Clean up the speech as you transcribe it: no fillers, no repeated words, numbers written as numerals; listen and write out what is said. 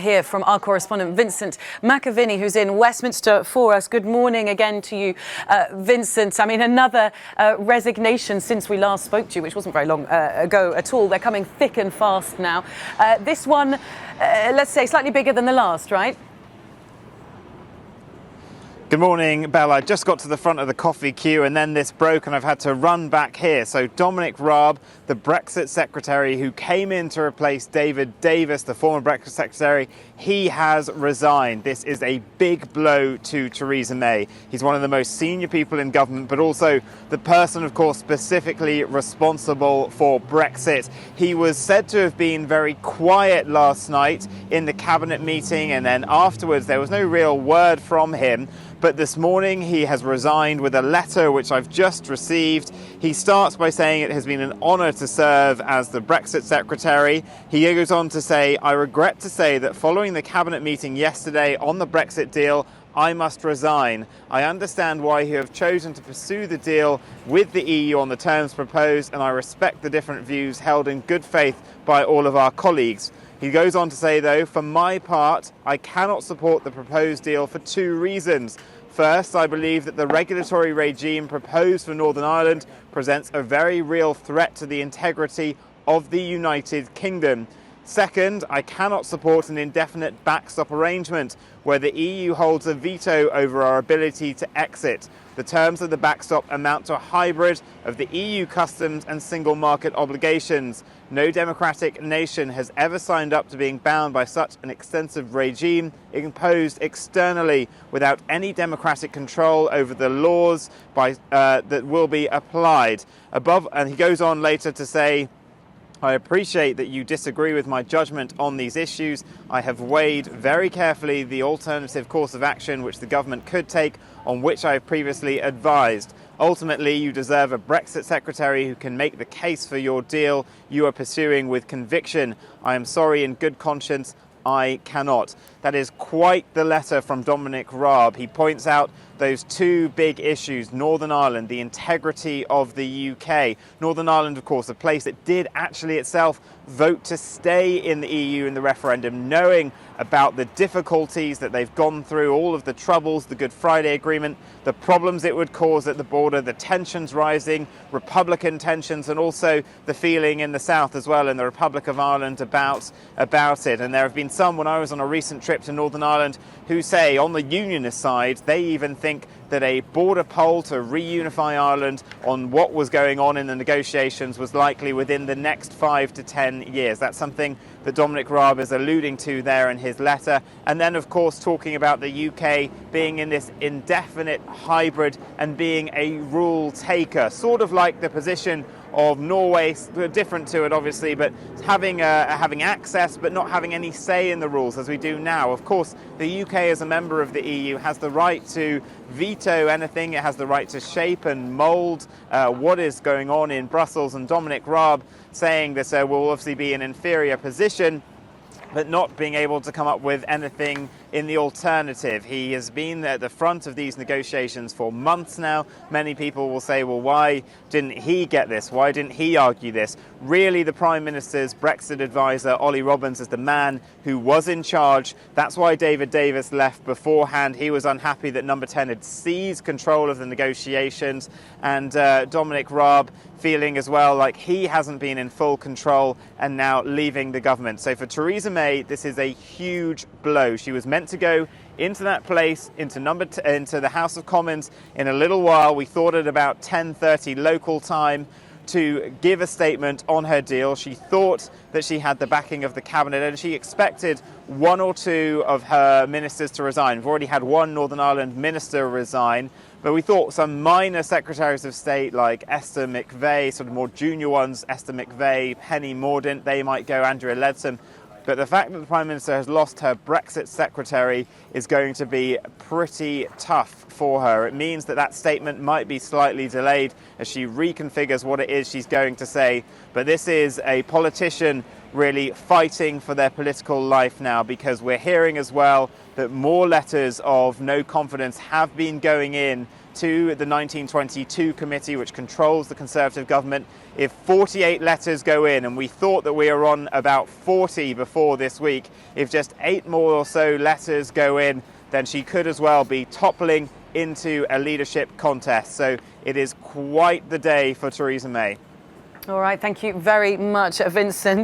hear from our correspondent Vincent McAviney, who's in Westminster for us. Good morning again to you, Vincent. I mean, another resignation since we last spoke to you, which wasn't very long ago at all. They're coming thick and fast now. This one, let's say, slightly bigger than the last, right? Good morning, Bella. I just got to the front of the coffee queue and then this broke and I've had to run back here. So Dominic Raab, the Brexit Secretary who came in to replace David Davis, the former Brexit Secretary, he has resigned. This is a big blow to Theresa May. He's one of the most senior people in government, but also the person, of course, specifically responsible for Brexit. He was said to have been very quiet last night in the cabinet meeting, and then afterwards there was no real word from him. But this morning he has resigned with a letter which I've just received. He starts by saying it has been an honour to serve as the Brexit Secretary. He goes on to say, "I regret to say that following the cabinet meeting yesterday on the Brexit deal, I must resign. I understand why you have chosen to pursue the deal with the EU on the terms proposed, and I respect the different views held in good faith by all of our colleagues." He goes on to say, though, "For my part, I cannot support the proposed deal for two reasons. First, I believe that the regulatory regime proposed for Northern Ireland presents a very real threat to the integrity of the United Kingdom. Second, I cannot support an indefinite backstop arrangement where the EU holds a veto over our ability to exit. The terms of the backstop amount to a hybrid of the EU customs and single market obligations. No democratic nation has ever signed up to being bound by such an extensive regime imposed externally without any democratic control over the laws that will be applied." And he goes on later to say, "I appreciate that you disagree with my judgment on these issues. I have weighed very carefully the alternative course of action which the government could take, on which I have previously advised. Ultimately, you deserve a Brexit Secretary who can make the case for your deal you are pursuing with conviction. I am sorry, in good conscience, I cannot." That is quite the letter from Dominic Raab. He points out those two big issues: Northern Ireland, the integrity of the UK. Northern Ireland, of course, a place that did actually itself vote to stay in the EU in the referendum, knowing about the difficulties that they've gone through, all of the troubles, the Good Friday Agreement, the problems it would cause at the border, the tensions rising, Republican tensions, and also the feeling in the south as well, in the Republic of Ireland, about it. And there have been some, when I was on a recent trip to Northern Ireland, who say, on the unionist side, they even think that a border poll to reunify Ireland on what was going on in the negotiations was likely within the next 5 to 10 years. That's something that Dominic Raab is alluding to there in his letter. And then, of course, talking about the UK being in this indefinite hybrid and being a rule taker, sort of like the position of Norway, different to it obviously, but having access but not having any say in the rules as we do now. Of course, the UK as a member of the EU has the right to veto anything. It has the right to shape and mould what is going on in Brussels, and Dominic Raab saying this will obviously be an inferior position, but not being able to come up with anything in the alternative. He has been at the front of these negotiations for months now. Many people will say, well, why didn't he get this? Why didn't he argue this? Really, the Prime Minister's Brexit advisor, Ollie Robbins, is the man who was in charge. That's why David Davis left beforehand. He was unhappy that Number 10 had seized control of the negotiations, and Dominic Raab feeling as well like he hasn't been in full control and now leaving the government. So for Theresa May, this is a huge blow. She was meant to go into that place, into the House of Commons in a little while. We thought at about 10:30 local time to give a statement on her deal. She thought that she had the backing of the cabinet, and she expected one or two of her ministers to resign. We've already had one Northern Ireland minister resign, but we thought some minor secretaries of state like Esther McVey, sort of more junior ones, Esther McVey, Penny Mordaunt, they might go, Andrea Leadsom. But the fact that the Prime Minister has lost her Brexit Secretary is going to be pretty tough for her. It means that that statement might be slightly delayed as she reconfigures what it is she's going to say. But this is a politician really fighting for their political life now, because we're hearing as well that more letters of no confidence have been going in to the 1922 committee, which controls the Conservative government. If 48 letters go in, and we thought that we were on about 40 before this week, if just 8 more or so letters go in, then she could as well be toppling into a leadership contest. So it is quite the day for Theresa May. All right, thank you very much, Vincent.